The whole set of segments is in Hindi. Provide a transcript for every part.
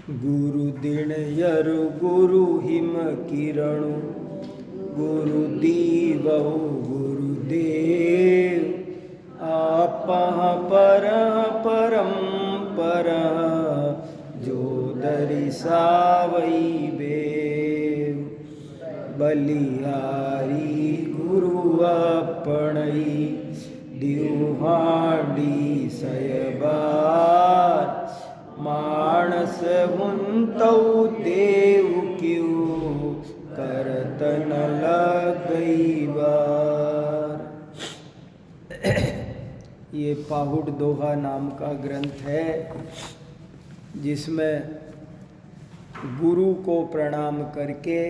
गुरु दिन यर गुरु हिम किरणु गुरु दीवहु गुरुदेव आपः परः परम परः जो दरिसावै बेव बलिहारी गुरु अपणई दिवहाडी सयबार मानस हुंतौ देव क्यों करत न लगई बार। ये पाहुड़ दोहा नाम का ग्रंथ है जिसमें गुरु को प्रणाम करके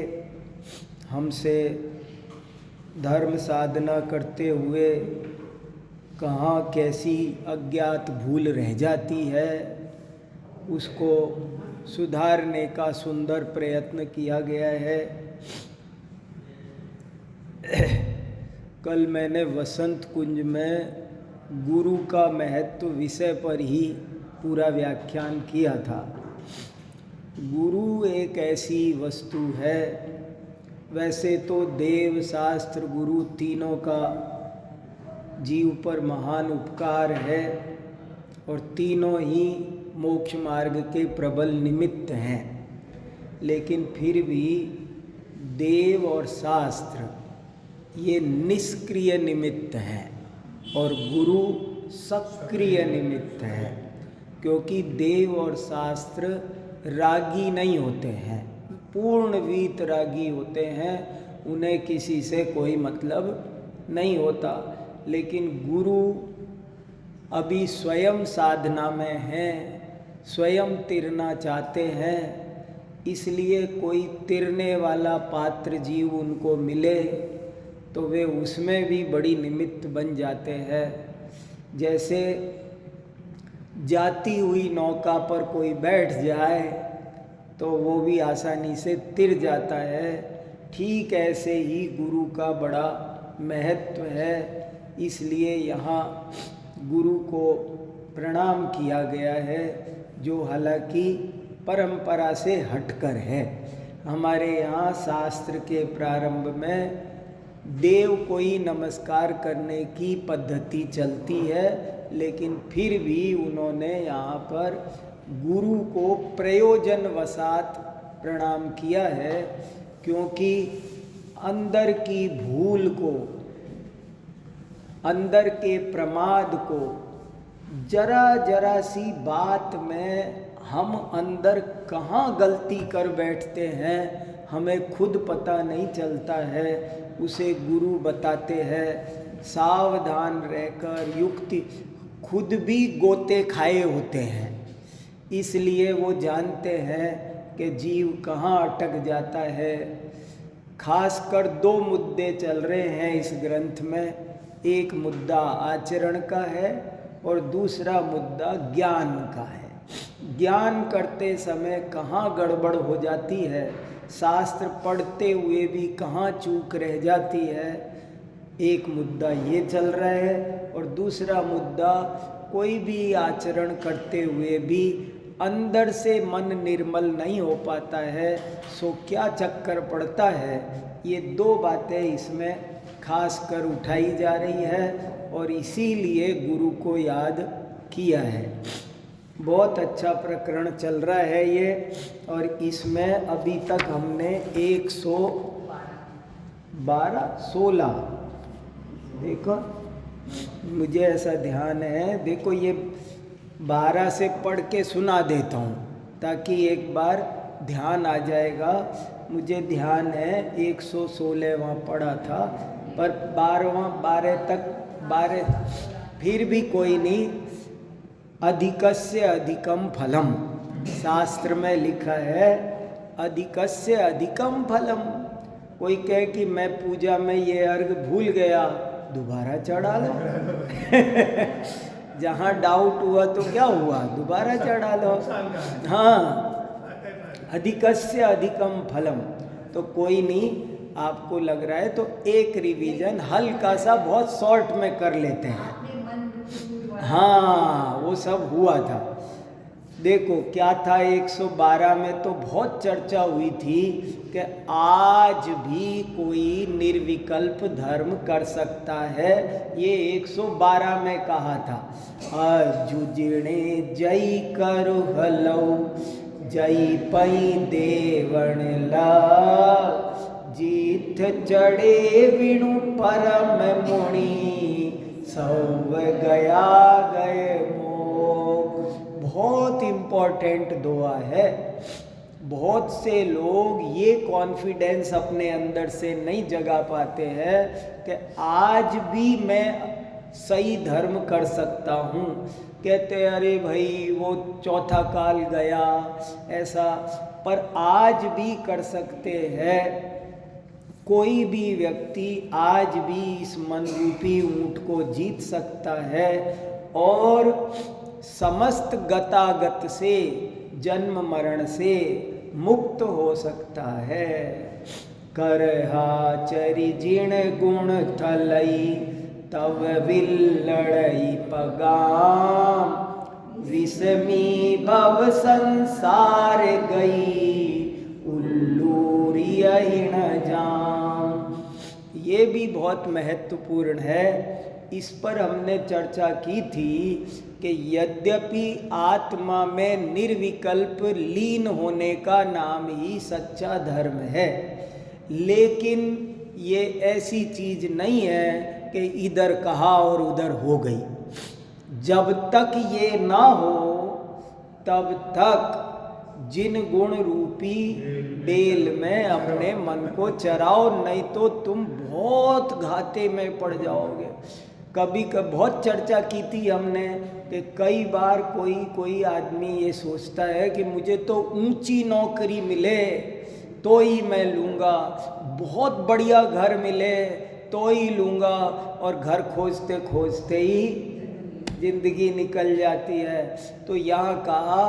हमसे धर्म साधना करते हुए कहाँ कैसी अज्ञात भूल रह जाती है उसको सुधारने का सुंदर प्रयत्न किया गया है। कल मैंने वसंत कुंज में गुरु का महत्व विषय पर ही पूरा व्याख्यान किया था। गुरु एक ऐसी वस्तु है, वैसे तो देव शास्त्र गुरु तीनों का जीव पर महान उपकार है और तीनों ही मोक्ष मार्ग के प्रबल निमित्त हैं, लेकिन फिर भी देव और शास्त्र ये निष्क्रिय निमित्त हैं और गुरु सक्रिय निमित्त है, क्योंकि देव और शास्त्र रागी नहीं होते हैं, पूर्ण वीत रागी होते हैं, उन्हें किसी से कोई मतलब नहीं होता। लेकिन गुरु अभी स्वयं साधना में हैं, स्वयं तिरना चाहते हैं, इसलिए कोई तिरने वाला पात्र जीव उनको मिले तो वे उसमें भी बड़ी निमित्त बन जाते हैं। जैसे जाती हुई नौका पर कोई बैठ जाए तो वो भी आसानी से तिर जाता है, ठीक ऐसे ही गुरु का बड़ा महत्व है। इसलिए यहाँ गुरु को प्रणाम किया गया है, जो हालांकि परंपरा से हटकर है। हमारे यहाँ शास्त्र के प्रारंभ में देव को ही नमस्कार करने की पद्धति चलती है, लेकिन फिर भी उन्होंने यहाँ पर गुरु को प्रयोजनवशात प्रणाम किया है, क्योंकि अंदर की भूल को, अंदर के प्रमाद को, जरा जरा सी बात में हम अंदर कहाँ गलती कर बैठते हैं हमें खुद पता नहीं चलता है, उसे गुरु बताते हैं। सावधान रहकर युक्ति, खुद भी गोते खाए होते हैं, इसलिए वो जानते हैं कि जीव कहाँ अटक जाता है। खासकर दो मुद्दे चल रहे हैं इस ग्रंथ में, एक मुद्दा आचरण का है और दूसरा मुद्दा ज्ञान का है। ज्ञान करते समय कहाँ गड़बड़ हो जाती है, शास्त्र पढ़ते हुए भी कहाँ चूक रह जाती है, एक मुद्दा ये चल रहा है। और दूसरा मुद्दा, कोई भी आचरण करते हुए भी अंदर से मन निर्मल नहीं हो पाता है, सो क्या चक्कर पड़ता है। ये दो बातें इसमें खास कर उठाई जा रही है और इसीलिए गुरु को याद किया है। बहुत अच्छा प्रकरण चल रहा है ये, और इसमें अभी तक हमने 116 देखो, मुझे ऐसा ध्यान है, देखो ये 12 से पढ़ के सुना देता हूँ ताकि एक बार ध्यान आ जाएगा। मुझे ध्यान है 116 वहाँ पढ़ा था, पर 12 तक 12 फिर भी कोई नहीं। अधिकस्य अधिकम फलम, शास्त्र में लिखा है अधिकस्य अधिकम फलम। कोई कहे कि मैं पूजा में ये अर्घ भूल गया, दोबारा चढ़ा लो। जहाँ डाउट हुआ तो क्या हुआ, दोबारा चढ़ा लो। हाँ, अधिकस्य अधिकम फलम, तो कोई नहीं, आपको लग रहा है तो एक रिवीजन हल्का सा बहुत शॉर्ट में कर लेते हैं। हाँ, वो सब हुआ था। देखो क्या था 112 में तो बहुत चर्चा हुई थी कि आज भी कोई निर्विकल्प धर्म कर सकता है, ये 112 में कहा था। जुजणे जई करो हलो जई पई देवण ला, जीत चढ़े विणु परम मुनि, सव गया गए मोग। बहुत इम्पोर्टेंट दुआ है। बहुत से लोग ये कॉन्फिडेंस अपने अंदर से नहीं जगा पाते हैं कि आज भी मैं सही धर्म कर सकता हूँ। कहते अरे भाई वो चौथा काल गया ऐसा, पर आज भी कर सकते हैं। कोई भी व्यक्ति आज भी इस मन रूपी ऊंट को जीत सकता है और समस्त गतागत से, जन्म मरण से मुक्त हो सकता है। करहा चरि जिण गुण थलई, तव विल्लड़ई पगाम, विषमी भव संसार गई, उल्लूरी अहिण जाम। ये भी बहुत महत्वपूर्ण है। इस पर हमने चर्चा की थी कि यद्यपि आत्मा में निर्विकल्प लीन होने का नाम ही सच्चा धर्म है, लेकिन ये ऐसी चीज नहीं है कि इधर कहा और उधर हो गई। जब तक ये ना हो तब तक जिन गुण रूपी बेल में अपने मन को चराओ, नहीं तो तुम बहुत घाटे में पड़ जाओगे। कभी बहुत चर्चा की थी हमने कि कई बार कोई आदमी ये सोचता है कि मुझे तो ऊंची नौकरी मिले तो ही मैं लूँगा, बहुत बढ़िया घर मिले तो ही लूँगा, और घर खोजते खोजते ही जिंदगी निकल जाती है। तो यहाँ कहा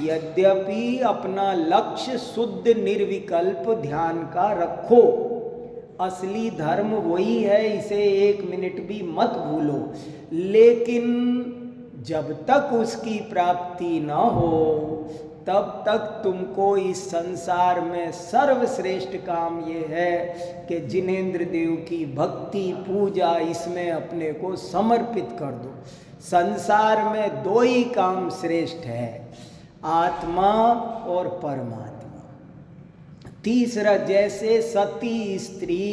यद्यपि अपना लक्ष्य शुद्ध निर्विकल्प ध्यान का रखो, असली धर्म वही है, इसे एक मिनट भी मत भूलो, लेकिन जब तक उसकी प्राप्ति न हो तब तक तुमको इस संसार में सर्वश्रेष्ठ काम ये है कि जिनेंद्र देव की भक्ति पूजा इसमें अपने को समर्पित कर दो। संसार में दो ही काम श्रेष्ठ है, आत्मा और परमात्मा। तीसरा, जैसे सती स्त्री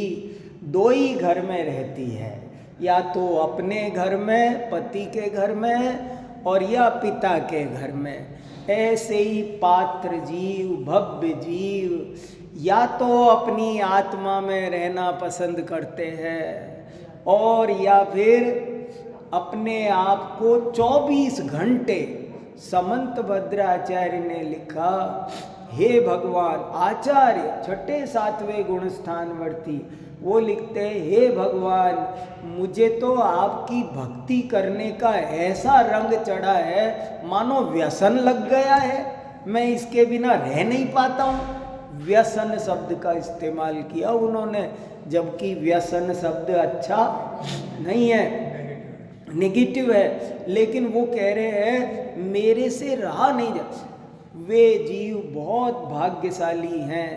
दो ही घर में रहती है, या तो अपने घर में पति के घर में और या पिता के घर में, ऐसे ही पात्र जीव, भव्य जीव या तो अपनी आत्मा में रहना पसंद करते हैं और या फिर अपने आप को 24 घंटे, समंत भद्राचार्य ने लिखा, हे भगवान, आचार्य छठे सातवें गुण स्थानवर्ती, वो लिखते हैं, हे भगवान, मुझे तो आपकी भक्ति करने का ऐसा रंग चढ़ा है मानो व्यसन लग गया है, मैं इसके बिना रह नहीं पाता हूँ। व्यसन शब्द का इस्तेमाल किया उन्होंने, जबकि व्यसन शब्द अच्छा नहीं है, नेगेटिव है, लेकिन वो कह रहे हैं मेरे से रहा नहीं जाता। वे जीव बहुत भाग्यशाली हैं,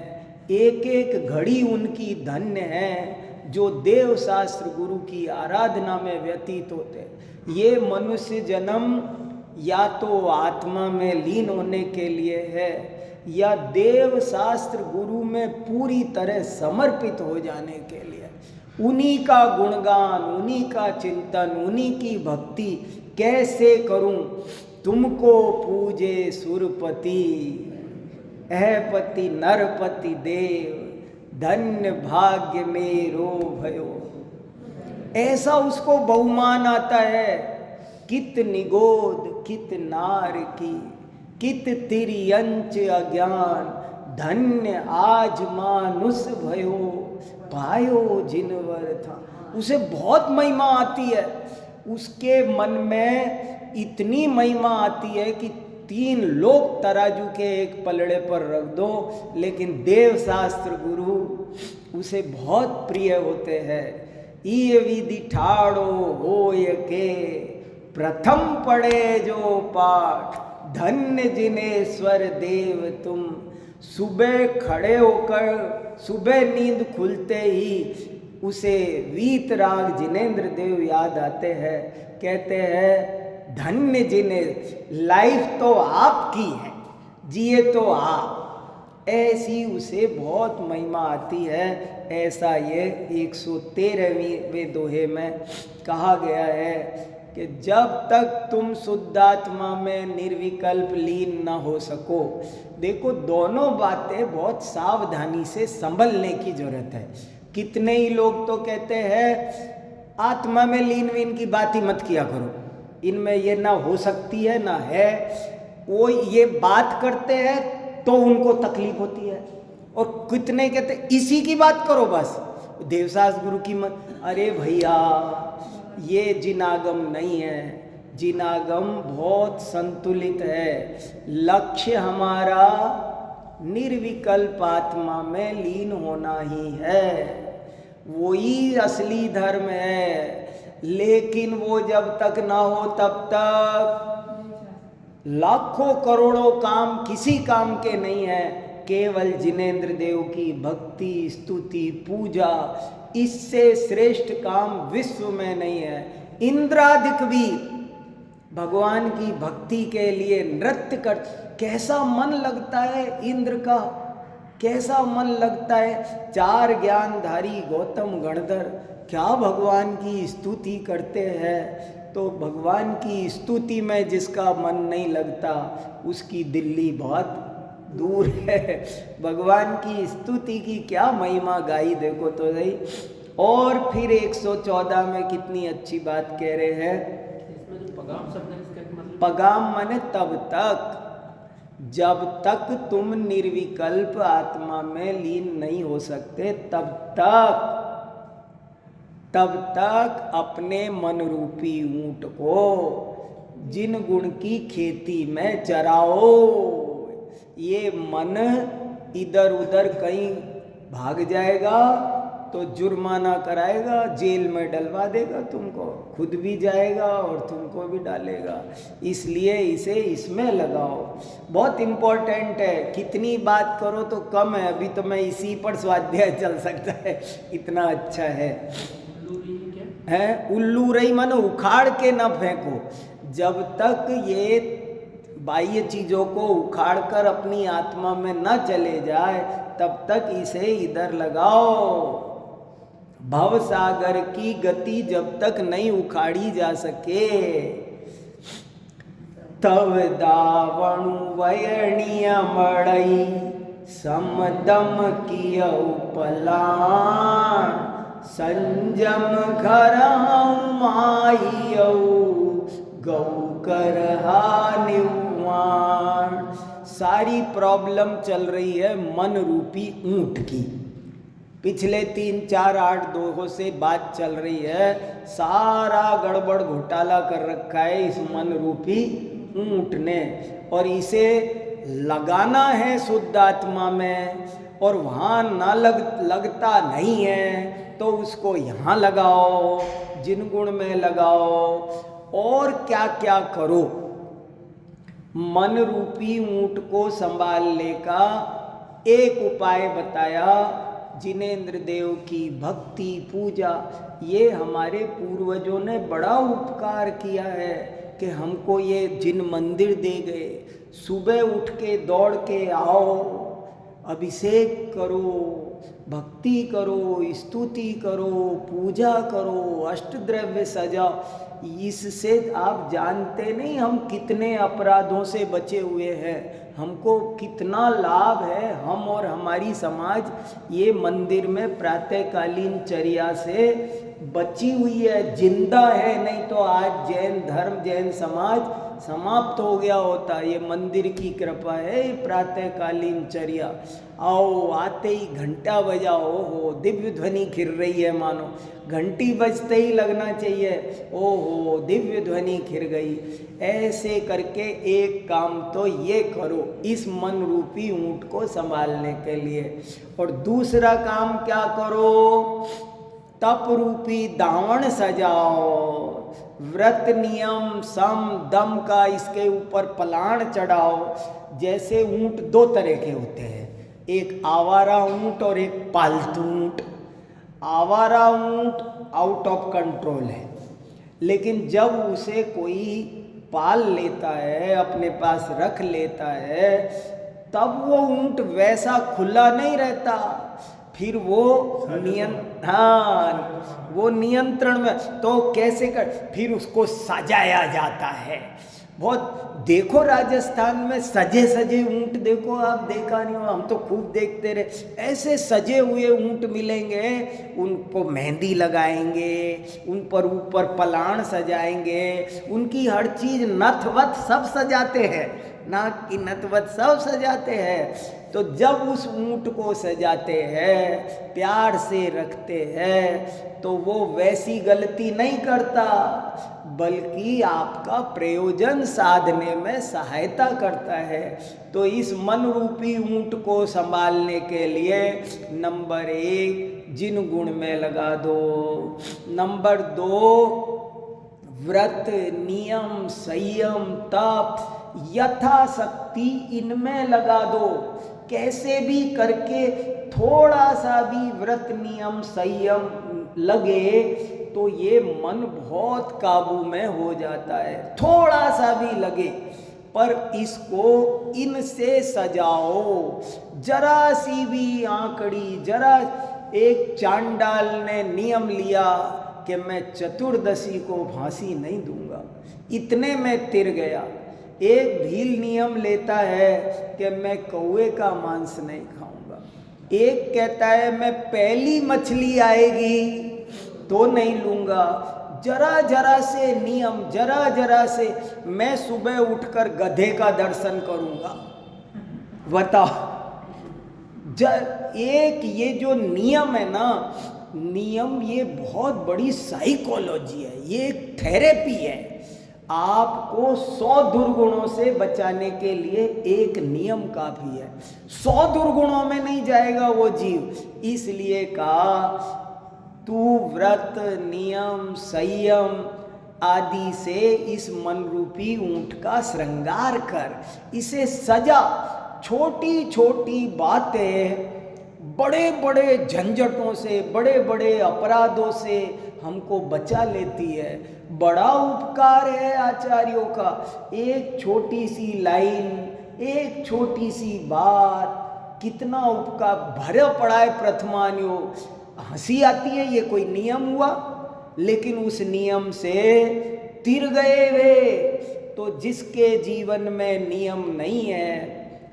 एक एक घड़ी उनकी धन्य है जो देव शास्त्र गुरु की आराधना में व्यतीत होते। ये मनुष्य जन्म या तो आत्मा में लीन होने के लिए है या देव शास्त्र गुरु में पूरी तरह समर्पित हो जाने के लिए। उन्हीं का गुणगान, उन्हीं का चिंतन, उन्हीं की भक्ति कैसे करूं। तुमको पूजे सुरपति, अहपति नरपति देव, धन्य भाग्य मेरो भयो। ऐसा उसको बहुमान आता है। कित निगोद कित नार की, कित तिर्यंच अज्ञान, धन्य आज मानुष भयो, पायो जिनवर था। उसे बहुत महिमा आती है, उसके मन में इतनी महिमा आती है कि 3 लोक तराजू के एक पलड़े पर रख दो, लेकिन देव शास्त्र गुरु उसे बहुत प्रिय होते हैं। ये विधि ठाड़ो होय के, प्रथम पढ़े जो पाठ, धन्य जिनेश्वर देव तुम। सुबह खड़े होकर, सुबह नींद खुलते ही उसे वीतराग जिनेंद्र देव याद आते हैं। कहते हैं धन्य जिने, लाइफ तो आपकी है, जिए तो आप। ऐसी उसे बहुत महिमा आती है। ऐसा ये 113वें दोहे में कहा गया है कि जब तक तुम शुद्धात्मा में निर्विकल्प लीन न हो सको। देखो, दोनों बातें बहुत सावधानी से संभलने की जरूरत है। कितने ही लोग तो कहते हैं आत्मा में लीन वीन की बात ही मत किया करो, इनमें ये ना हो सकती है ना है। वो ये बात करते हैं तो उनको तकलीफ होती है, और कितने कहते इसी की बात करो बस, देवसास गुरु की मत। अरे भैया, ये जिनागम नहीं है। जिनागम बहुत संतुलित है। लक्ष्य हमारा निर्विकल्प आत्मा में लीन होना ही है, वही असली धर्म है। लेकिन वो जब तक ना हो तब तक लाखों करोड़ों काम किसी काम के नहीं है। केवल जिनेंद्र देव की भक्ति, स्तुति, पूजा, इससे श्रेष्ठ काम विश्व में नहीं है। इंद्रादिक भी भगवान की भक्ति के लिए नृत्य कर, कैसा मन लगता है इंद्र का, कैसा मन लगता है। 4 ज्ञानधारी गौतम गणधर क्या भगवान की स्तुति करते हैं। तो भगवान की स्तुति में जिसका मन नहीं लगता उसकी दिल्ली बहुत दूर है। भगवान की स्तुति की क्या महिमा गाई देखो तो सही। और फिर 114 में कितनी अच्छी बात कह रहे हैं। इसमें जो पगाम शब्द है इसका मतलब, पगाम माने तब तक, जब तक तुम निर्विकल्प आत्मा में लीन नहीं हो सकते तब तक अपने मन रूपी ऊंट को जिन गुण की खेती में चराओ। ये मन इधर उधर कहीं भाग जाएगा तो जुर्माना कराएगा, जेल में डलवा देगा तुमको, खुद भी जाएगा और तुमको भी डालेगा। इसलिए इसे इसमें लगाओ, बहुत इम्पोर्टेंट है। कितनी बात करो तो कम है। अभी तो मैं इसी पर स्वाध्याय चल सकता है, इतना अच्छा है। उल्लू रही मानो उखाड़ के न फेंको। जब तक ये बाह्य चीज़ों को उखाड़ कर अपनी आत्मा में न चले जाए तब तक इसे इधर लगाओ। भव सागर की गति जब तक नहीं उखाड़ी जा सके, तब दावणु वयणीय मड़ई समदम किया पलाण। संजम घर माइयो गौ कर निवाण। सारी प्रॉब्लम चल रही है मन रूपी ऊंट की। पिछले 3, 4, 8 दोहों से बात चल रही है। सारा गड़बड़ घोटाला कर रखा है इस मन रूपी ऊंट ने, और इसे लगाना है शुद्ध आत्मा में, और वहाँ ना लगता नहीं है तो उसको यहाँ लगाओ, जिन गुण में लगाओ। और क्या क्या करो। मन रूपी ऊंट को संभालने का एक उपाय बताया, जिनेंद्र देव की भक्ति, पूजा। ये हमारे पूर्वजों ने बड़ा उपकार किया है कि हमको ये जिन मंदिर दे गए। सुबह उठ के दौड़ के आओ, अभिषेक करो, भक्ति करो, स्तुति करो, पूजा करो, अष्टद्रव्य सजाओ। इससे आप जानते नहीं हम कितने अपराधों से बचे हुए हैं, हमको कितना लाभ है। हम और हमारी समाज ये मंदिर में प्रातःकालीन चर्या से बची हुई है, जिंदा है। नहीं तो आज जैन धर्म, जैन समाज समाप्त हो गया होता। ये मंदिर की कृपा है, प्रातःकालीन चर्या। आओ, आते ही घंटा बजाओ, हो दिव्य ध्वनि खिर रही है, मानो घंटी बजते ही लगना चाहिए ओहो दिव्य ध्वनि खिर गई। ऐसे करके एक काम तो ये करो इस मन रूपी ऊंट को संभालने के लिए। और दूसरा काम क्या करो, तप रूपी दावण सजाओ, व्रत नियम सम दम का इसके ऊपर पलाण चढ़ाओ। जैसे ऊंट दो तरह के होते हैं, एक आवारा ऊंट और एक पालतू ऊंट। आवारा ऊंट आउट ऑफ कंट्रोल है, लेकिन जब उसे कोई पाल लेता है, अपने पास रख लेता है, तब वो ऊंट वैसा खुला नहीं रहता, फिर वो वो नियंत्रण में। तो कैसे कर, फिर उसको सजाया जाता है। बहुत देखो राजस्थान में सजे सजे ऊंट देखो, आप देखा नहीं हो, हम तो खूब देखते रहे। ऐसे सजे हुए ऊंट मिलेंगे, उनको मेहंदी लगाएंगे, उन पर ऊपर पलाण सजाएंगे, उनकी हर चीज नथवत सब सजाते हैं, नाक की नथवत सब सजाते हैं। तो जब उस ऊंट को सजाते हैं, प्यार से रखते हैं, तो वो वैसी गलती नहीं करता, बल्कि आपका प्रयोजन साधने में सहायता करता है। तो इस मन रूपी ऊंट को संभालने के लिए नंबर 1 जिन गुण में लगा दो। नंबर 2 व्रत नियम संयम तप यथाशक्ति इनमें लगा दो। कैसे भी करके थोड़ा सा भी व्रत नियम संयम लगे तो ये मन बहुत काबू में हो जाता है, थोड़ा सा भी लगे। पर इसको इनसे सजाओ। जरा सी भी आंकड़ी, जरा एक चांडाल ने नियम लिया कि मैं चतुर्दशी को फांसी नहीं दूंगा, इतने में तिर गया। एक भील नियम लेता है कि मैं कौवे का मांस नहीं खाऊंगा, एक कहता है मैं पहली मछली आएगी तो नहीं लूंगा। जरा जरा से नियम, जरा जरा से, मैं सुबह उठकर गधे का दर्शन करूंगा, बताओ। एक ये जो नियम है ना, नियम ये बहुत बड़ी साइकोलॉजी है, ये एक थेरेपी है। आपको 100 दुर्गुणों से बचाने के लिए एक नियम काफी है। 100 दुर्गुणों में नहीं जाएगा वो जीव, इसलिए कहा तू व्रत नियम संयम आदि से इस मन रूपी ऊंट का श्रृंगार कर, इसे सजा। छोटी छोटी बातें बड़े बड़े झंझटों से, बड़े बड़े अपराधों से हमको बचा लेती है। बड़ा उपकार है आचार्यों का, एक छोटी सी लाइन, एक छोटी सी बात, कितना उपकार भरा पड़ा है प्रथमान्यो। हंसी आती है, ये कोई नियम हुआ, लेकिन उस नियम से तिर गए वे। तो जिसके जीवन में नियम नहीं है,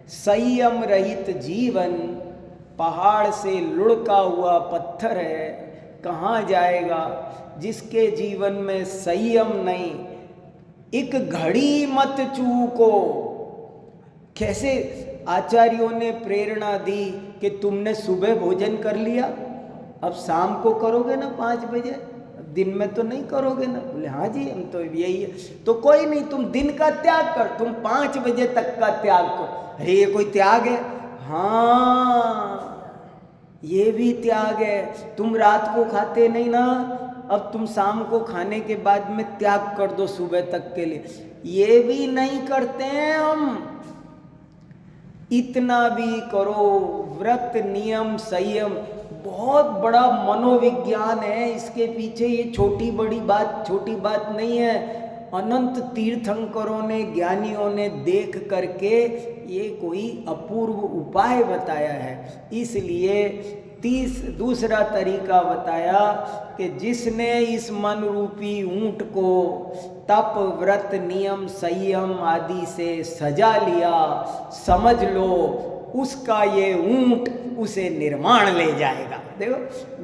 संयम रहित जीवन पहाड़ से लुढ़का हुआ पत्थर है, कहाँ जाएगा। जिसके जीवन में संयम नहीं, एक घड़ी मत चूको। कैसे आचार्यों ने प्रेरणा दी कि तुमने सुबह भोजन कर लिया, अब शाम को करोगे ना 5 बजे, दिन में तो नहीं करोगे ना। बोले हाँ जी, हम तो यही है। तो कोई नहीं, तुम दिन का त्याग कर, तुम 5 बजे तक का त्याग कर। अरे ये कोई त्याग है? हाँ, ये भी त्याग है। तुम रात को खाते नहीं ना, अब तुम शाम को खाने के बाद में त्याग कर दो सुबह तक के लिए, ये भी नहीं करते हैं हम। इतना भी करो। व्रत नियम संयम बहुत बड़ा मनोविज्ञान है इसके पीछे, ये छोटी बात नहीं है। अनंत तीर्थंकरों ने, ज्ञानियों ने देख करके ये कोई अपूर्व उपाय बताया है। इसलिए दूसरा तरीका बताया कि जिसने इस मन रूपी ऊंट को तप व्रत नियम संयम आदि से सजा लिया, समझ लो उसका ये ऊंट उसे निर्वाण ले जाएगा। देखो,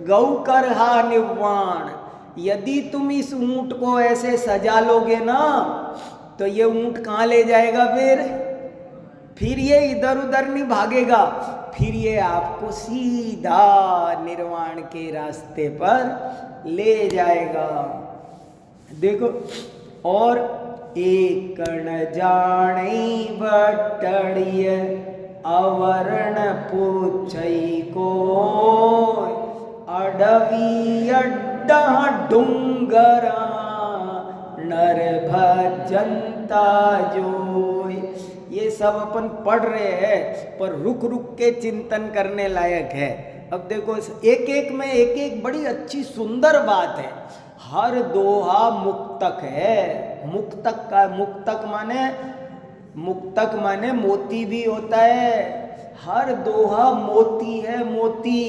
गौ कर हा निर्वाण। यदि तुम इस ऊंट को ऐसे सजा लोगे ना, तो ये ऊंट कहाँ ले जाएगा? फिर ये इधर उधर नहीं भागेगा, फिर ये आपको सीधा निर्वाण के रास्ते पर ले जाएगा। देखो, और एक न जाने बटड़िय अवर्ण पूछई को, अडवी अड्डा डूंगरा नर भजनता जोय। ये सब अपन पढ़ रहे हैं पर रुक रुक के चिंतन करने लायक है। अब देखो एक एक में एक एक बड़ी अच्छी सुंदर बात है। हर दोहा मुक्तक है। मुक्तक माने मोती भी होता है। हर दोहा मोती है, मोती।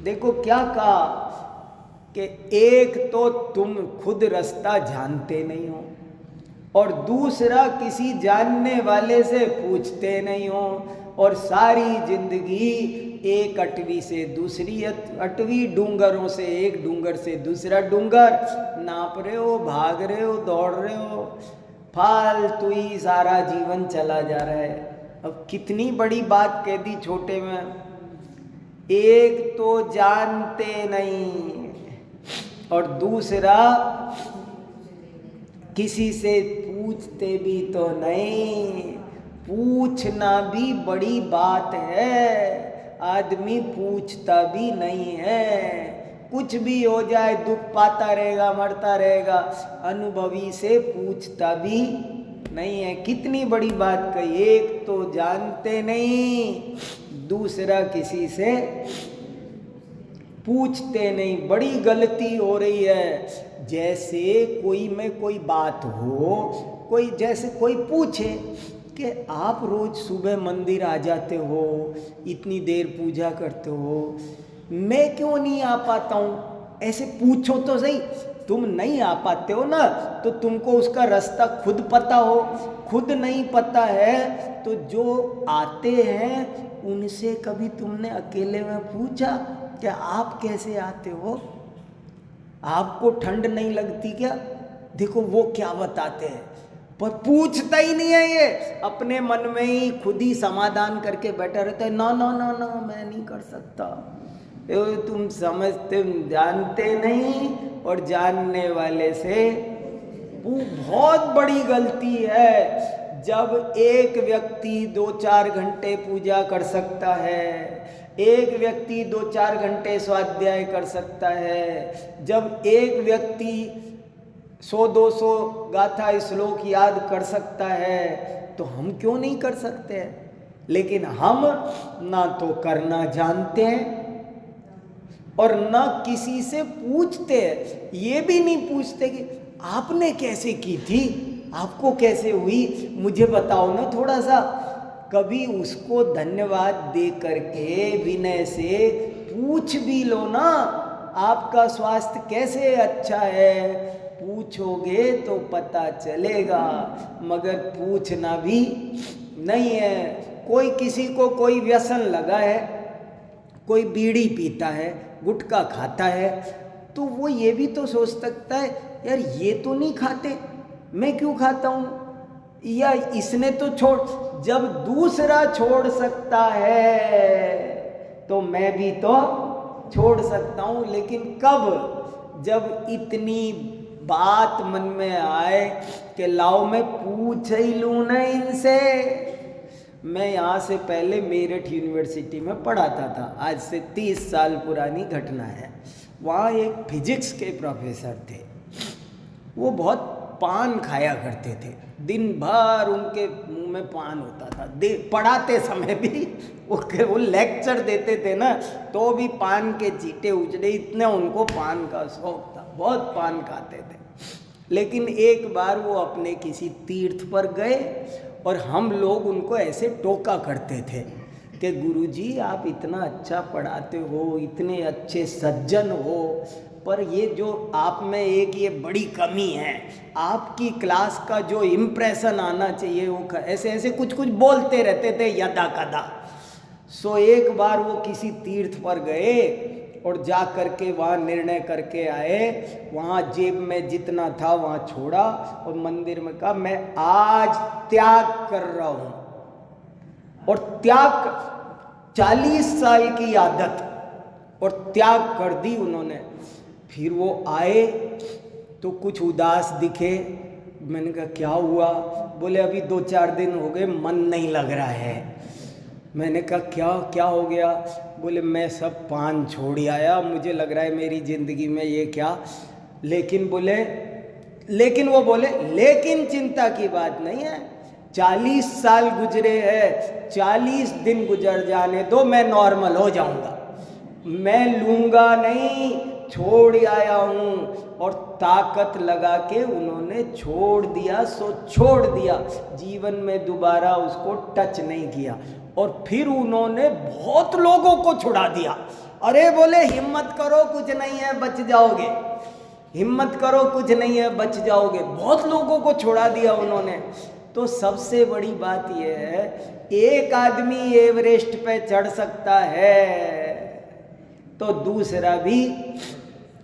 देखो क्या कहा कि एक तो तुम खुद रास्ता जानते नहीं हो और दूसरा किसी जानने वाले से पूछते नहीं हो, और सारी जिंदगी एक अटवी से दूसरी अटवी, डूंगरों से एक डूंगर से दूसरा डूंगर नाप रहे हो, भाग रहे हो, दौड़ रहे हो, फालतू ही सारा जीवन चला जा रहा है। अब कितनी बड़ी बात कह दी छोटे में। एक तो जानते नहीं और दूसरा किसी से पूछते भी तो नहीं। पूछना भी बड़ी बात है, आदमी पूछता भी नहीं है। कुछ भी हो जाए दुख पाता रहेगा, मरता रहेगा, अनुभवी से पूछता भी नहीं है। कितनी बड़ी बात कही। एक तो जानते नहीं, दूसरा किसी से पूछते नहीं। बड़ी गलती हो रही है। जैसे कोई में कोई बात हो, कोई जैसे कोई पूछे कि आप रोज सुबह मंदिर आ जाते हो, इतनी देर पूजा करते हो, मैं क्यों नहीं आ पाता हूँ? ऐसे पूछो तो सही। तुम नहीं आ पाते हो ना, तो तुमको उसका रास्ता खुद पता हो। खुद नहीं पता है तो जो आते हैं उनसे कभी तुमने अकेले में पूछा क्या आप कैसे आते हो? आपको ठंड नहीं लगती क्या? देखो वो क्या बताते हैं, पर पूछता ही नहीं है। ये अपने मन में ही खुद ही समाधान करके बैठा रहता है। ना ना ना ना, मैं नहीं कर सकता। तुम समझते, जानते नहीं और जानने वाले से वो बहुत बड़ी गलती है। जब एक व्यक्ति 2-4 घंटे पूजा कर सकता है, एक व्यक्ति 2-4 घंटे स्वाध्याय कर सकता है, जब एक व्यक्ति 100-200 गाथा श्लोक याद कर सकता है, तो हम क्यों नहीं कर सकते हैं? लेकिन हम ना तो करना जानते हैं और ना किसी से पूछते हैं। ये भी नहीं पूछते कि आपने कैसे की थी, आपको कैसे हुई, मुझे बताओ ना थोड़ा सा। कभी उसको धन्यवाद दे करके विनय से पूछ भी लो ना, आपका स्वास्थ्य कैसे अच्छा है। पूछोगे तो पता चलेगा, मगर पूछना भी नहीं है। कोई किसी को कोई व्यसन लगा है, कोई बीड़ी पीता है, गुटखा खाता है, तो वो ये भी तो सोच सकता है यार ये तो नहीं खाते, मैं क्यों खाता हूँ, या इसने तो छोड़। जब दूसरा छोड़ सकता है तो मैं भी तो छोड़ सकता हूँ। लेकिन कब? जब इतनी बात मन में आए कि लाओ मैं पूछ ही लूँ ना इनसे। मैं यहाँ से पहले मेरठ यूनिवर्सिटी में पढ़ाता था, आज से 30 साल पुरानी घटना है। वहाँ एक फिजिक्स के प्रोफेसर थे, वो बहुत पान खाया करते थे। दिन भर उनके मुंह में पान होता था। पढ़ाते समय भी वो लेक्चर देते थे ना, तो भी पान के चीटे उचड़े, इतने उनको पान का शौक था, बहुत पान खाते थे। लेकिन एक बार वो अपने किसी तीर्थ पर गए और हम लोग उनको ऐसे टोका करते थे कि गुरुजी आप इतना अच्छा पढ़ाते हो, इतने अच्छे सज्जन हो, पर ये जो आप में एक ये बड़ी कमी है, आपकी क्लास का जो इम्प्रेशन आना चाहिए वो ऐसे ऐसे कुछ कुछ बोलते रहते थे यदा कदा। सो एक बार वो किसी तीर्थ पर गए और जा करके वहाँ निर्णय करके आए, वहाँ जेब में जितना था वहाँ छोड़ा और मंदिर में कहा मैं आज त्याग कर रहा हूँ। और त्याग 40 साल की आदत और त्याग कर दी उन्होंने। फिर वो आए तो कुछ उदास दिखे। मैंने कहा क्या हुआ? बोले अभी 2-4 दिन हो गए मन नहीं लग रहा है। मैंने कहा क्या हो गया? बोले मैं सब पान छोड़ आया, मुझे लग रहा है मेरी ज़िंदगी में ये क्या। लेकिन बोले लेकिन वो बोले लेकिन चिंता की बात नहीं है, 40 साल गुजरे हैं, 40 दिन गुजर जाने दो, मैं नॉर्मल हो जाऊंगा, मैं लूंगा नहीं, छोड़ आया हूँ। और ताकत लगा के उन्होंने छोड़ दिया, सो छोड़ दिया, जीवन में दोबारा उसको टच नहीं किया। और फिर उन्होंने बहुत लोगों को छुड़ा दिया। अरे बोले हिम्मत करो, कुछ नहीं है, बच जाओगे, हिम्मत करो, कुछ नहीं है, बच जाओगे। बहुत लोगों को छोड़ा दिया उन्होंने। तो सबसे बड़ी बात यह है, एक आदमी एवरेस्ट पे चढ़ सकता है तो दूसरा भी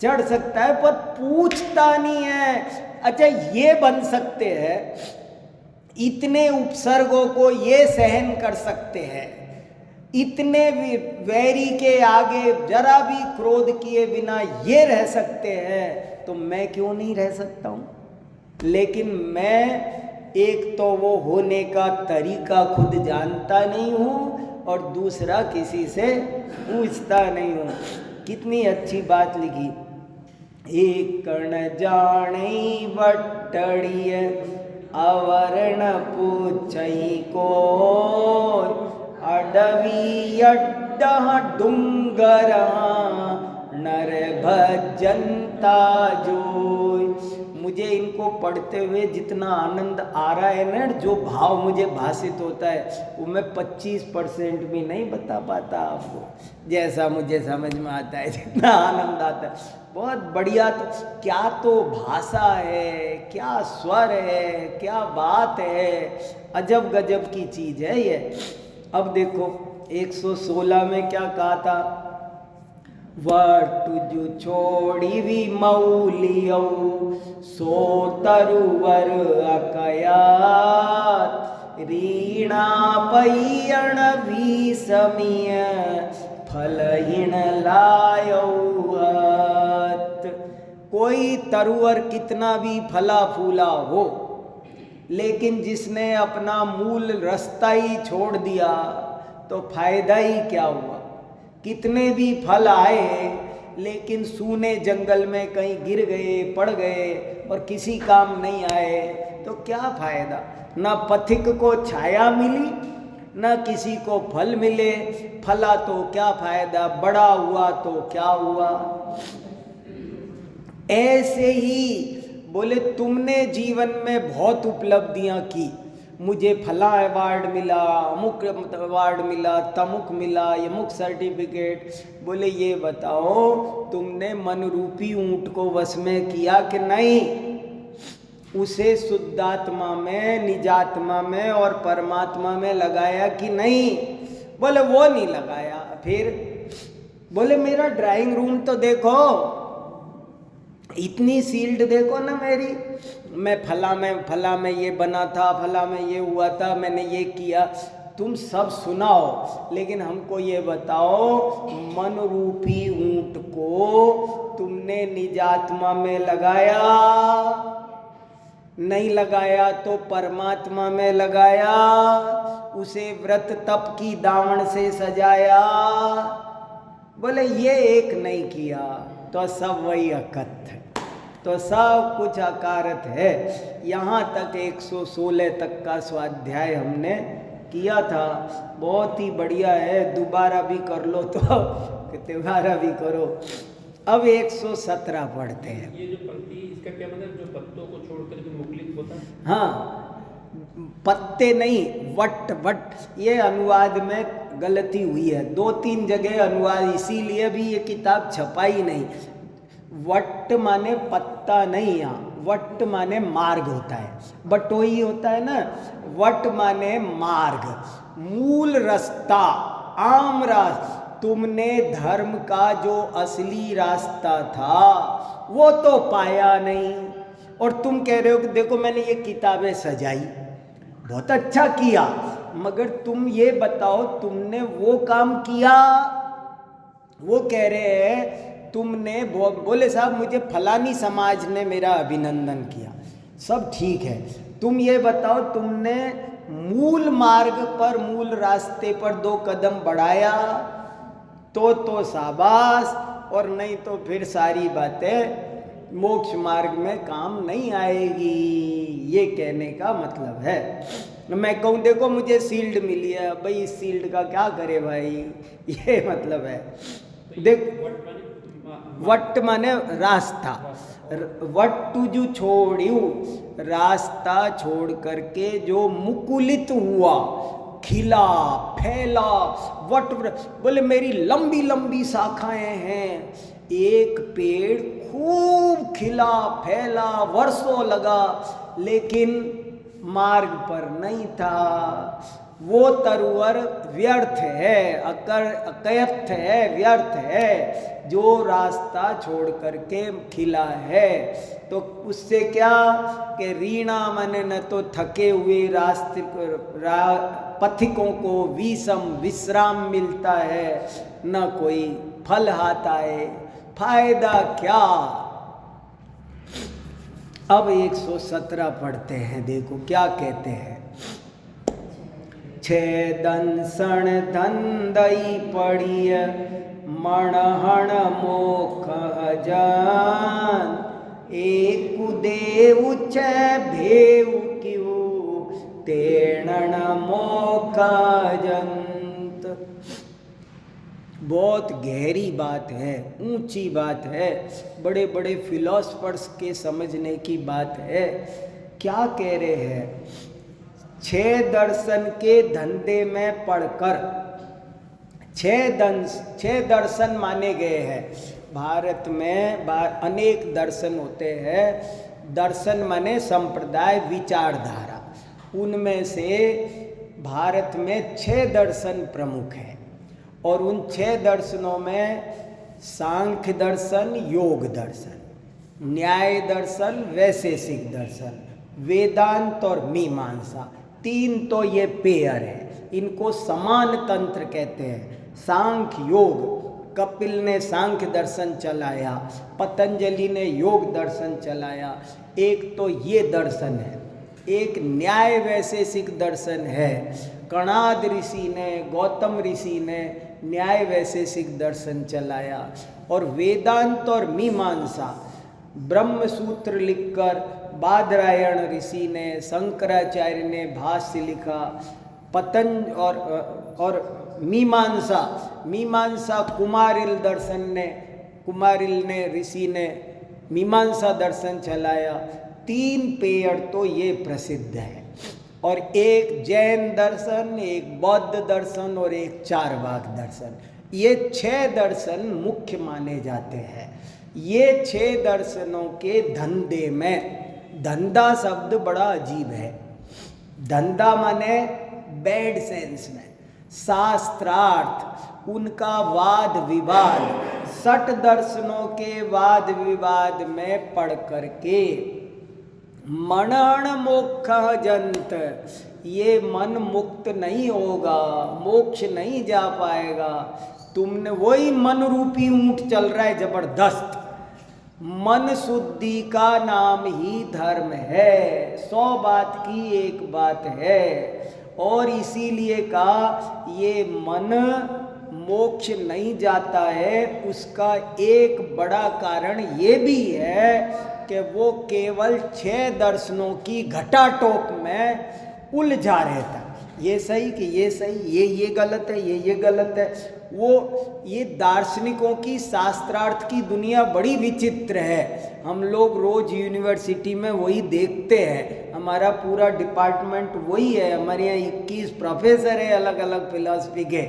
चढ़ सकता है, पर पूछता नहीं है। अच्छा ये बन सकते हैं, इतने उपसर्गों को ये सहन कर सकते हैं, इतने वैरी के आगे जरा भी क्रोध किए बिना ये रह सकते हैं, तो मैं क्यों नहीं रह सकता हूँ? लेकिन मैं एक तो वो होने का तरीका खुद जानता नहीं हूँ और दूसरा किसी से पूछता नहीं हूँ। कितनी अच्छी बात लिखी, एक कण जाने बटड़िय अवर्ण पूछई को, अडवी अड्डा डूंगर नर भजनता जोय। मुझे इनको पढ़ते हुए जितना आनंद आ रहा है ना, जो भाव मुझे भाषित होता है, वो मैं 25% भी नहीं बता पाता आपको, जैसा मुझे समझ में आता है, जितना आनंद आता है। बहुत बढ़िया। तो क्या तो भाषा है, क्या स्वर है, क्या बात है, अजब गजब की चीज़ है ये। अब देखो 116 में क्या कहा था, वटुजु छोड़ी भी मौलियौ सो तरुवर अकयात, रीणा पैयण भी समिय फलहीन लायौहत। कोई तरुवर कितना भी फला फूला हो, लेकिन जिसने अपना मूल रास्ता ही छोड़ दिया तो फायदा ही क्या हुआ? कितने भी फल आए, लेकिन सूने जंगल में कहीं गिर गए, पड़ गए और किसी काम नहीं आए, तो क्या फायदा? ना पथिक को छाया मिली, ना किसी को फल मिले, फला तो क्या फायदा, बड़ा हुआ तो क्या हुआ? ऐसे ही बोले तुमने जीवन में बहुत उपलब्धियां की, मुझे फला अवार्ड मिला, अमुक अवार्ड मिला, तमुक मिला, यमुक सर्टिफिकेट। बोले ये बताओ तुमने मन रूपी ऊंट को वश में किया कि नहीं? उसे शुद्धात्मा में, निजात्मा में और परमात्मा में लगाया कि नहीं? बोले वो नहीं लगाया। फिर बोले मेरा ड्राइंग रूम तो देखो, इतनी सील्ड देखो ना मेरी, मैं फला में ये बना था, फला में ये हुआ था, मैंने ये किया। तुम सब सुनाओ, लेकिन हमको ये बताओ मन रूपी ऊंट को तुमने निजात्मा में लगाया? नहीं लगाया तो परमात्मा में लगाया, उसे व्रत तप की दामन से सजाया। बोले ये एक नहीं किया तो सब वही अकथ है, तो सब कुछ अकारत है। यहाँ तक 116 तक का स्वाध्याय हमने किया था, बहुत ही बढ़िया है। दोबारा भी कर लो तो दोबारा भी करो। अब 117 पढ़ते हैं। ये जो पंक्ति, इसका क्या मतलब, जो पत्तों को छोड़कर जो मुखलित होता है? हाँ, पत्ते नहीं, वट वट, ये अनुवाद में गलती हुई है, 2-3 जगह अनुवाद, इसीलिए भी ये किताब छपाई नहीं। वट माने पत्ता नहीं, यहाँ वट माने मार्ग होता है, बटोई होता है ना, वट माने मार्ग, मूल रास्ता, आम रास्ता। तुमने धर्म का जो असली रास्ता था वो तो पाया नहीं, और तुम कह रहे हो कि देखो मैंने ये किताबें सजाई, बहुत अच्छा किया, मगर तुम ये बताओ तुमने वो काम किया? वो कह रहे हैं तुमने बोले साहब मुझे फलानी समाज ने मेरा अभिनंदन किया, सब ठीक है, तुम ये बताओ तुमने मूल मार्ग पर, मूल रास्ते पर 2 कदम बढ़ाया तो शाबाश, और नहीं तो फिर सारी बातें मोक्ष मार्ग में काम नहीं आएगी, ये कहने का मतलब है। मैं कहूँ देखो मुझे शील्ड मिली है, भाई इस शील्ड का क्या करे भाई, ये मतलब है। देख वट माने रास्ता, वट्टु जो छोड़ियो, रास्ता छोड़ करके जो मुकुलित हुआ, खिला फैला, वट बोले मेरी लंबी लंबी शाखाएं हैं, एक पेड़ खूब खिला फैला वर्षों लगा, लेकिन मार्ग पर नहीं था। वो तरुवर व्यर्थ है, अकयर्थ है, व्यर्थ है, जो रास्ता छोड़ करके खिला है। तो उससे क्या कि रीणा मन न तो थके हुए रास्ते पथिकों को विषम विश्राम मिलता है, न कोई फल हाथ आए, फायदा क्या। अब 117 पढ़ते हैं, देखो क्या कहते हैं। छेदंसण धंदई पड़िय मणहण मोख अजान, एक देव छे भेव क्यू तेणन मोख जंत। बहुत गहरी बात है, ऊंची बात है, बड़े बड़े फिलोसफर्स के समझने की बात है। क्या कह रहे हैं, 6 दर्शन के धंधे में पढ़कर 6 दर्शन माने गए हैं। भारत में अनेक दर्शन होते हैं। दर्शन माने संप्रदाय, विचारधारा। उनमें से भारत में 6 दर्शन प्रमुख हैं, और उन 6 दर्शनों में सांख्य दर्शन, योग दर्शन, न्याय दर्शन, वैशेषिक दर्शन, वेदांत और मीमांसा, 3 तो ये पेयर है। इनको समान तंत्र कहते हैं। सांख्य योग, कपिल ने सांख्य दर्शन चलाया, पतंजलि ने योग दर्शन चलाया। एक तो ये दर्शन है। एक न्याय वैशेषिक दर्शन है। कणाद ऋषि ने, गौतम ऋषि ने न्याय वैशेषिक दर्शन चलाया। और वेदांत और मीमांसा, ब्रह्म सूत्र लिखकर बादरायण ऋषि ने, शंकराचार्य ने भाष्य लिखा। पतंज और मीमांसा कुमारिल दर्शन ने, कुमारिल ने ऋषि ने मीमांसा दर्शन चलाया। 3 पेयर तो ये प्रसिद्ध है। और एक जैन दर्शन, एक बौद्ध दर्शन और एक चारवाक दर्शन। ये 6 दर्शन मुख्य माने जाते हैं। ये 6 दर्शनों के धंधे में, धंधा शब्द बड़ा अजीब है। धंधा माने बैड सेंस में, शास्त्रार्थ, उनका वाद विवाद, 60 दर्शनों के वाद विवाद में पढ़ करके मनन मोक्ष जंत, ये मन मुक्त नहीं होगा, मोक्ष नहीं जा पाएगा। तुमने वही मन रूपी ऊंट चल रहा है जबरदस्त। मन शुद्धि का नाम ही धर्म है। 100 बात की एक बात है। और इसीलिए कहा ये मन मोक्ष नहीं जाता है। उसका एक बड़ा कारण ये भी है कि वो केवल 6 दर्शनों की घटाटोप में उलझा रहता है। ये सही कि ये सही, ये गलत है, ये गलत है। ये दार्शनिकों की, शास्त्रार्थ की दुनिया बड़ी विचित्र है। हम लोग रोज यूनिवर्सिटी में वही देखते हैं। हमारा पूरा डिपार्टमेंट वही है। हमारे यहाँ 21 प्रोफेसर है अलग अलग फिलॉसफी के,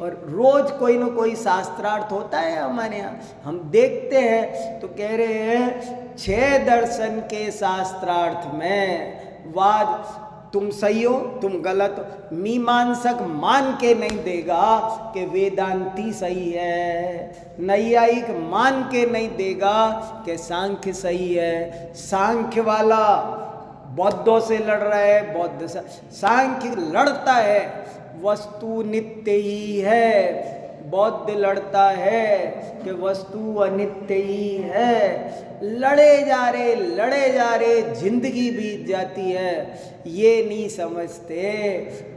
और रोज कोई ना कोई शास्त्रार्थ होता है हमारे यहाँ। हम देखते हैं तो कह रहे हैं 6 दर्शन के शास्त्रार्थ में वाद, तुम सही हो, तुम गलत हो। मीमांसक मान के नहीं देगा कि वेदांती सही है। नैयायिक मान के नहीं देगा कि सांख्य सही है। सांख्य वाला बौद्धों से लड़ रहा है, बौद्ध से। सांख्य लड़ता है, वस्तु नित्य ही है, बौद्ध लड़ता है कि वस्तु अनित्य ही है। लड़े जा रहे जिंदगी बीत जाती है। ये नहीं समझते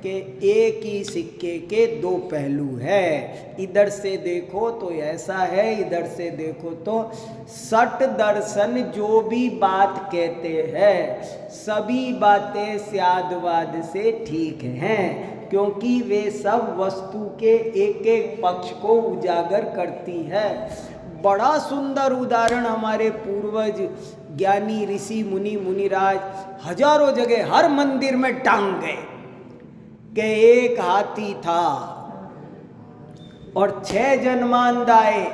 कि एक ही सिक्के के दो पहलू है। इधर से देखो तो ऐसा है, इधर से देखो तो सट दर्शन जो भी बात कहते हैं सभी बातें स्यादवाद से ठीक हैं, क्योंकि वे सब वस्तु के एक एक पक्ष को उजागर करती है। बड़ा सुंदर उदाहरण हमारे पूर्वज ज्ञानी ऋषि मुनि मुनिराज हजारों जगह हर मंदिर में टांग गए कि एक हाथी था और 6 जन्मांध आए।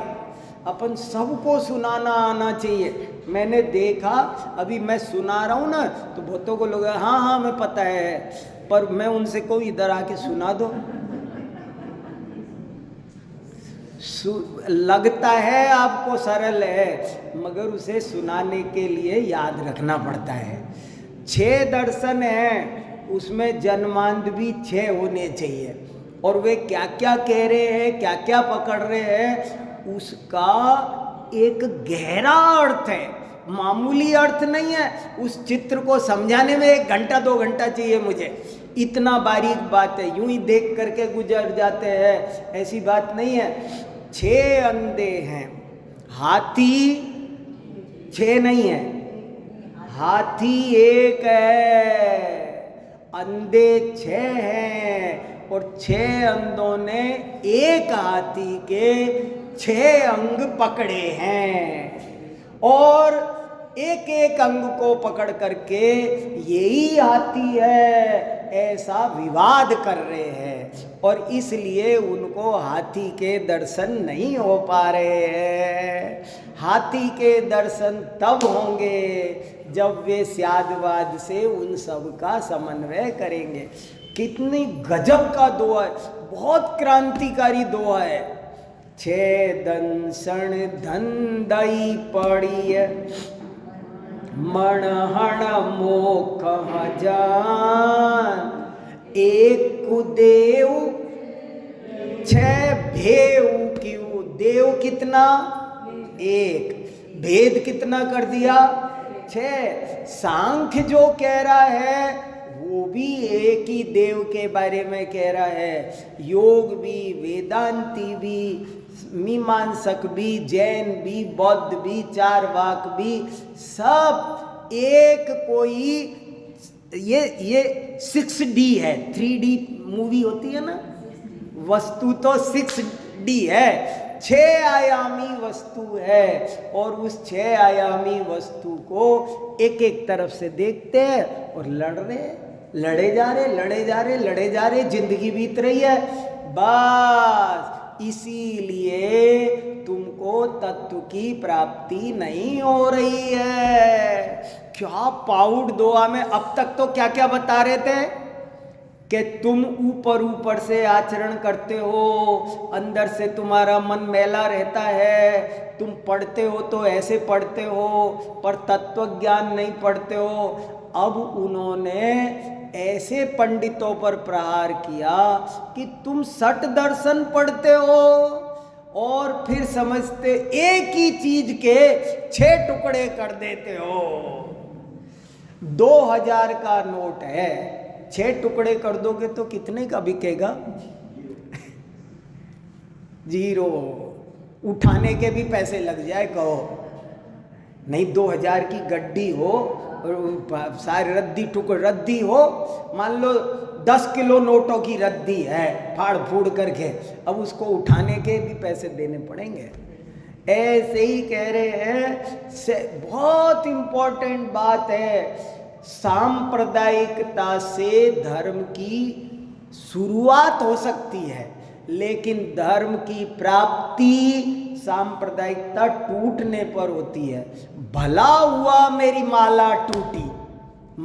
अपन सबको सुनाना आना चाहिए। मैंने देखा, अभी मैं सुना रहा हूँ ना तो बहुतों को लोग हाँ हाँ हमें पता है, पर मैं उनसे कोई इधर आके सुना दो। लगता है आपको सरल है, मगर उसे सुनाने के लिए याद रखना पड़ता है। 6 दर्शन हैं, उसमें जन्मांध भी 6 होने चाहिए। और वे क्या क्या कह रहे हैं, क्या क्या पकड़ रहे हैं, उसका एक गहरा अर्थ है, मामूली अर्थ नहीं है। उस चित्र को समझाने में 1 घंटा 2 घंटा चाहिए मुझे, इतना बारीक बात है। यूं ही देख करके गुजर जाते हैं, ऐसी बात नहीं है। 6 अंधे हैं, हाथी 6 नहीं है, हाथी 1 है, अंधे 6 हैं और 6 अंधों ने एक हाथी के 6 अंग पकड़े हैं और एक एक अंग को पकड़ करके यही हाथी है ऐसा विवाद कर रहे हैं, और इसलिए उनको हाथी के दर्शन नहीं हो पा रहे हैं। हाथी के दर्शन तब होंगे जब वे स्यादवाद से उन सब का समन्वय करेंगे। कितनी गजब का दोहा है, बहुत क्रांतिकारी दोहा है। 6 दंसण धंधई पड़ी मणहण मोख जान, एक देव 6 भेव क्यों। देव कितना? 1। भेद कितना कर दिया? 6। सांख्य जो कह रहा है वो भी एक ही देव के बारे में कह रहा है। योग भी, वेदांती भी, मीमांसक भी, जैन भी, बौद्ध भी, चारवाक भी, सब एक कोई ये 6D है। 3D मूवी होती है ना, वस्तु तो 6D है, 6 आयामी वस्तु है। और उस 6 आयामी वस्तु को एक एक तरफ से देखते हैं और लड़े जा रहे, जिंदगी बीत रही है। बस इसीलिए तुमको तत्व की प्राप्ति नहीं हो रही है। क्या पाउड दोहा में अब तक तो क्या क्या बता रहे थे कि तुम ऊपर से आचरण करते हो, अंदर से तुम्हारा मन मैला रहता है, तुम पढ़ते हो तो ऐसे पढ़ते हो पर तत्व ज्ञान नहीं पढ़ते हो। अब उन्होंने ऐसे पंडितों पर प्रहार किया कि तुम 60 दर्शन पढ़ते हो और फिर समझते एक ही चीज के 6 टुकड़े कर देते हो। 2000 का नोट है, 6 टुकड़े कर दोगे तो कितने का बिकेगा? 0। उठाने के भी पैसे लग जाए कहो, नहीं 2000 की गड्डी हो और सारी रद्दी हो, मान लो 10 किलो नोटों की रद्दी है फाड़ फूड़ करके, अब उसको उठाने के भी पैसे देने पड़ेंगे। ऐसे ही कह रहे हैं। बहुत इंपॉर्टेंट बात है, सांप्रदायिकता से धर्म की शुरुआत हो सकती है, लेकिन धर्म की प्राप्ति सांप्रदायिकता टूटने पर होती है। भला हुआ मेरी माला टूटी,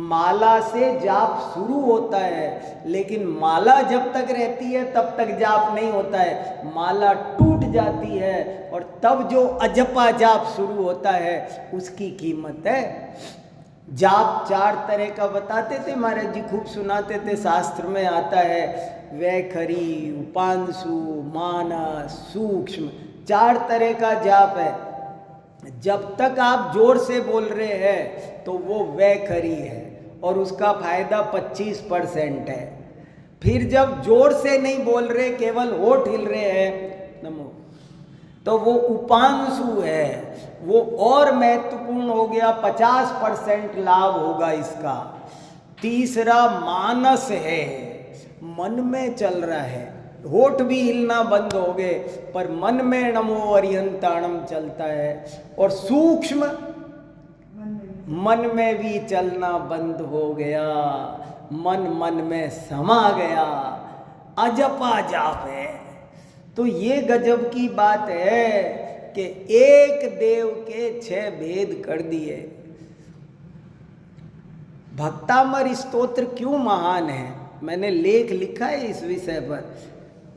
माला से जाप शुरू होता है, लेकिन माला जब तक रहती है तब तक जाप नहीं होता है। माला टूट जाती है और तब जो अजपा जाप शुरू होता है उसकी कीमत है। जाप 4 तरह का बताते थे महाराज जी, खूब सुनाते थे, शास्त्र में आता है वैखरी, उपांशु, मानस, सूक्ष्म, 4 तरह का जाप है। जब तक आप जोर से बोल रहे हैं तो वो वैखरी है और उसका फायदा 25% है। फिर जब जोर से नहीं बोल रहे, केवल होठ हिल रहे हैं नमो, तो वो उपांशु है, वो और महत्वपूर्ण हो गया, 50% लाभ होगा इसका। तीसरा मानस है, मन में चल रहा है, होठ भी हिलना बंद हो गए पर मन में नमो अरिहंताणम चलता है। और सूक्ष्म, मन में भी चलना बंद हो गया, मन में समा गया, अजपा जाप है। तो ये गजब की बात है कि एक देव के 6 भेद कर दिए। भक्तामर स्तोत्र क्यों महान है, मैंने लेख लिखा है इस विषय पर।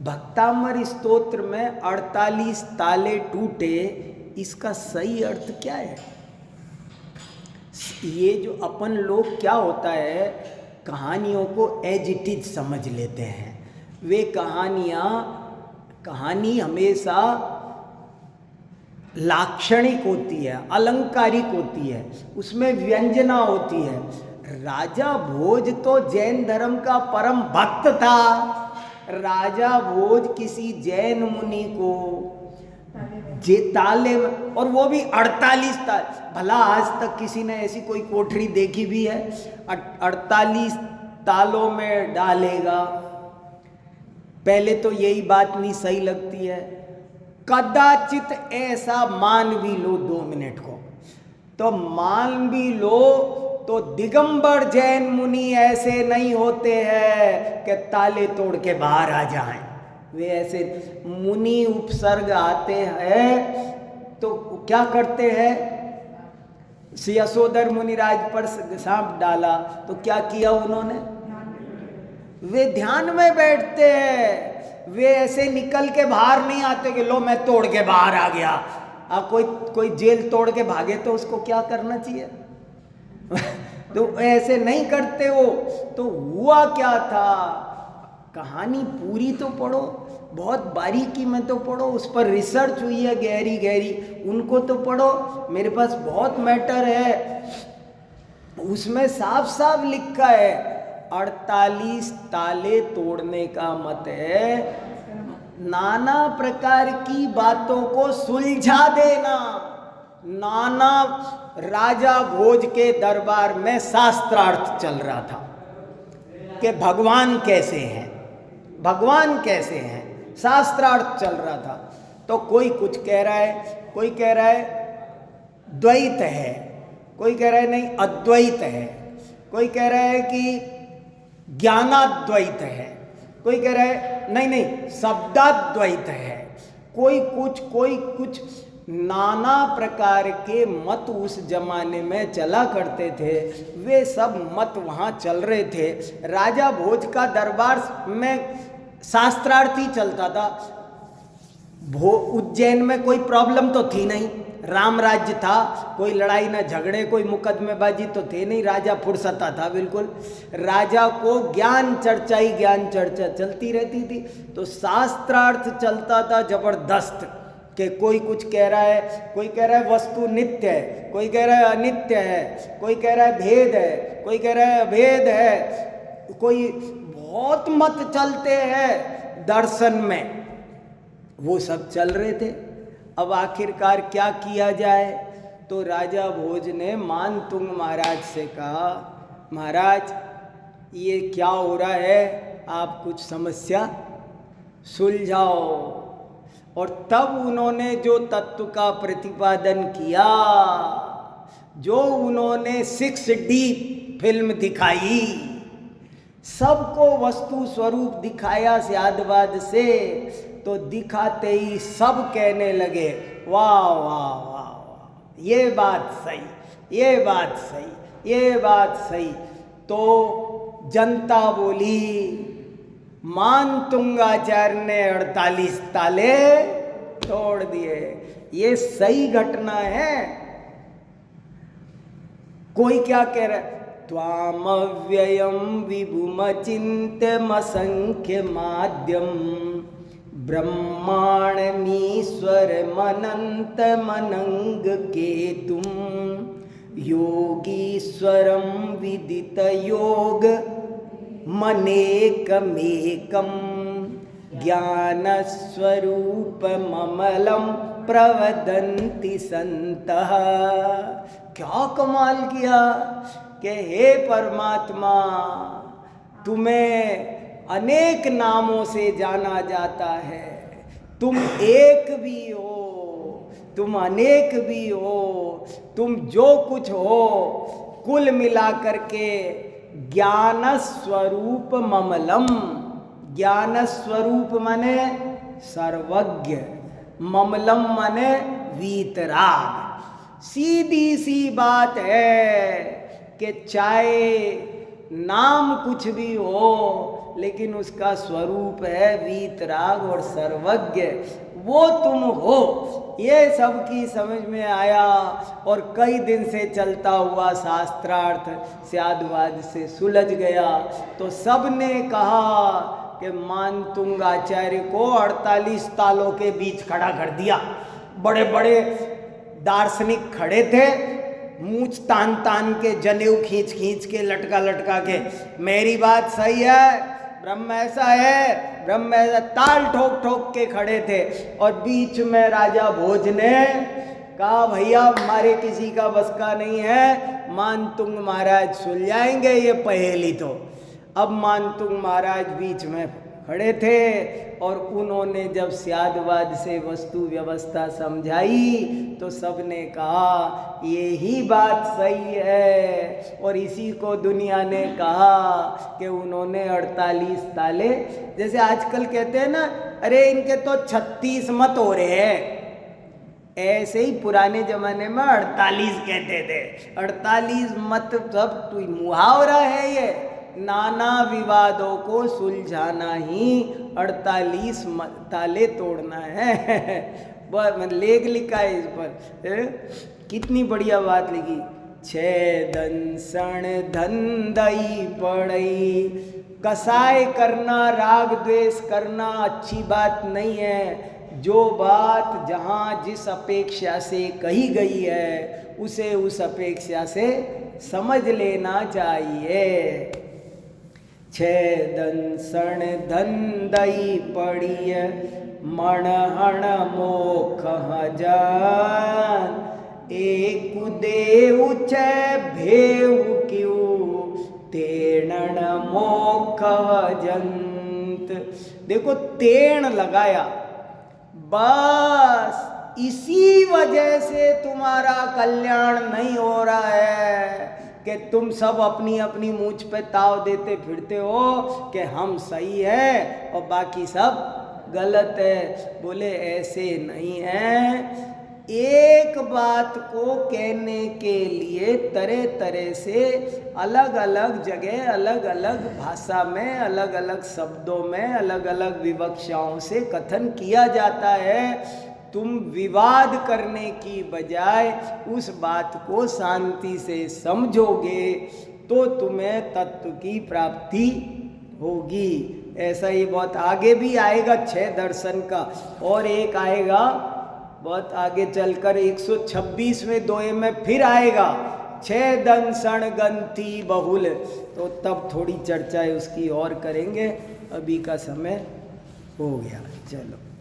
भक्तामर स्तोत्र में 48 ताले टूटे, इसका सही अर्थ क्या है? ये जो अपन लोग क्या होता है, कहानियों को एज इट इज समझ लेते हैं। वे कहानी हमेशा लाक्षणिक होती है, अलंकारिक होती है, उसमें व्यंजना होती है। राजा भोज तो जैन धर्म का परम भक्त था। राजा भोज किसी जैन मुनि को ताले में, और वो भी 48 ताल, भला आज तक किसी ने ऐसी कोई कोठरी देखी भी है? 48 तालों में डालेगा। पहले तो यही बात नहीं सही लगती है। कदाचित ऐसा मान भी लो 2 मिनट को, तो मान भी लो तो दिगंबर जैन मुनि ऐसे नहीं होते हैं कि ताले तोड़ के बाहर आ जाएं। वे ऐसे मुनि उपसर्ग आते हैं तो क्या करते हैं? यशोधर मुनिराज पर सांप डाला तो क्या किया उन्होंने? वे ध्यान में बैठते हैं, वे ऐसे निकल के बाहर नहीं आते कि लो मैं तोड़ के बाहर आ गया। अब कोई जेल तोड़ के भागे तो उसको क्या करना चाहिए? तो ऐसे नहीं करते हो। तो हुआ क्या था, कहानी पूरी तो पढ़ो, बहुत बारीकी में तो पढ़ो, उस पर रिसर्च हुई है गहरी गहरी, उनको तो पढ़ो। मेरे पास बहुत मैटर है, उसमें साफ साफ लिखा है 48 ताले तोड़ने का मत है नाना प्रकार की बातों को सुलझा देना। नाना राजा भोज के दरबार में शास्त्रार्थ चल रहा था कि भगवान कैसे हैं, भगवान कैसे हैं, शास्त्रार्थ चल रहा था। तो कोई कुछ कह रहा है, कोई कह रहा है द्वैत है, कोई कह रहा है नहीं अद्वैत है, कोई कह रहा है कि ज्ञानाद्वैत है, कोई कह रहा है नहीं नहीं शब्दाद्वैत है, कोई कुछ नाना प्रकार के मत उस जमाने में चला करते थे। वे सब मत वहाँ चल रहे थे। राजा भोज का दरबार में शास्त्रार्थ ही चलता था। उज्जैन में कोई प्रॉब्लम तो थी नहीं, राम राज्य था, कोई लड़ाई ना झगड़े, कोई मुकदमेबाजी तो थे नहीं, राजा फुर्सता था बिल्कुल। राजा को ज्ञान चर्चा ही ज्ञान चर्चा चलती रहती थी। तो शास्त्रार्थ चलता था जबरदस्त कि कोई कुछ कह रहा है, कोई कह रहा है वस्तु नित्य है, कोई कह रहा है अनित्य है, कोई कह रहा है भेद है, कोई कह रहा है अभेद है, कोई बहुत मत चलते हैं दर्शन में, वो सब चल रहे थे। अब आखिरकार क्या किया जाए? तो राजा भोज ने मानतुंग महाराज से कहा, महाराज ये क्या हो रहा है, आप कुछ समस्या सुलझाओ। और तब उन्होंने जो तत्व का प्रतिपादन किया, जो उन्होंने 6D फिल्म दिखाई, सबको वस्तु स्वरूप दिखाया स्यादवाद से, तो दिखाते ही सब कहने लगे वाह वाह वाह, ये बात सही, ये बात सही, ये बात सही। तो जनता बोली मानतुंगाचार्य ने 48 ताले तोड़ दिए। ये सही घटना है। कोई क्या कह रहा है, त्वामव्ययं विभुमचिन्त्यमसंख्यमाद्यं ब्रह्माण्डमीश्वरमनन्तमनङ्गकेतुं योगीश्वरं विदितयोगमनेकमेकं ज्ञानस्वरूपममलं प्रवदन्ति सन्तः। क्या कमाल किया कि हे परमात्मा, तुम्हें अनेक नामों से जाना जाता है, तुम एक भी हो, तुम अनेक भी हो, तुम जो कुछ हो कुल मिलाकर के ज्ञान स्वरूप ममलम। ज्ञान स्वरूप माने सर्वज्ञ, ममलम माने वीतराग। सीधी सी बात है कि चाहे नाम कुछ भी हो लेकिन उसका स्वरूप है वीतराग और सर्वज्ञ, वो तुम हो। ये सबकी समझ में आया और कई दिन से चलता हुआ शास्त्रार्थ स्याद्वाद से सुलझ गया। तो सब ने कहा कि मानतुंग आचार्य को 48 तालों के बीच खड़ा कर दिया। बड़े बड़े दार्शनिक खड़े थे, मूछ तान तान के, जनेऊ खींच खींच के, लटका लटका के, मेरी बात सही है, ब्रह्म ऐसा है, ब्रह्म ऐसा, ताल ठोक ठोक के खड़े थे। और बीच में राजा भोज ने कहा भैया हमारे किसी का बस का नहीं है, मानतुंग महाराज सुलझाएंगे ये पहेली। तो अब मानतुंग महाराज बीच में खड़े थे और उन्होंने जब स्याद्वाद से वस्तु व्यवस्था समझाई तो सबने कहा यही बात सही है। और इसी को दुनिया ने कहा कि उन्होंने 48 ताले, जैसे आजकल कहते हैं ना, अरे इनके तो 36 मत हो रहे हैं, ऐसे ही पुराने जमाने में 48 कहते थे। 48 मत सब मुहावरा है, ये नाना विवादों को सुलझाना ही 48 ताले तोड़ना है। लेख लिखा है इस पर, कितनी बढ़िया बात लिखी। 6 दंसण धंधई पड़ई, कसाय करना, राग द्वेष करना अच्छी बात नहीं है। जो बात जहाँ जिस अपेक्षा से कही गई है उसे उस अपेक्षा से समझ लेना चाहिए। 6 दंसण धंधई पड़िय, मणहण मोख जान, एक देव छह भेव क्यों, तेणन मोख जंत। देखो तेण लगाया, बस इसी वजह से तुम्हारा कल्याण नहीं हो रहा है कि तुम सब अपनी अपनी मूंछ पे ताव देते फिरते हो कि हम सही है और बाकी सब गलत है। बोले ऐसे नहीं है। एक बात को कहने के लिए तरह तरह से अलग अलग जगह, अलग अलग भाषा में, अलग अलग शब्दों में, अलग अलग विवक्षाओं से कथन किया जाता है। तुम विवाद करने की बजाय उस बात को शांति से समझोगे तो तुम्हें तत्व की प्राप्ति होगी। ऐसा ही बहुत आगे भी आएगा 6 दर्शन का, और एक आएगा बहुत आगे चलकर 126वें दोहे में फिर आएगा 6 दंसण गंथी बहुल। तो तब थोड़ी चर्चा है उसकी और करेंगे, अभी का समय हो गया। चलो।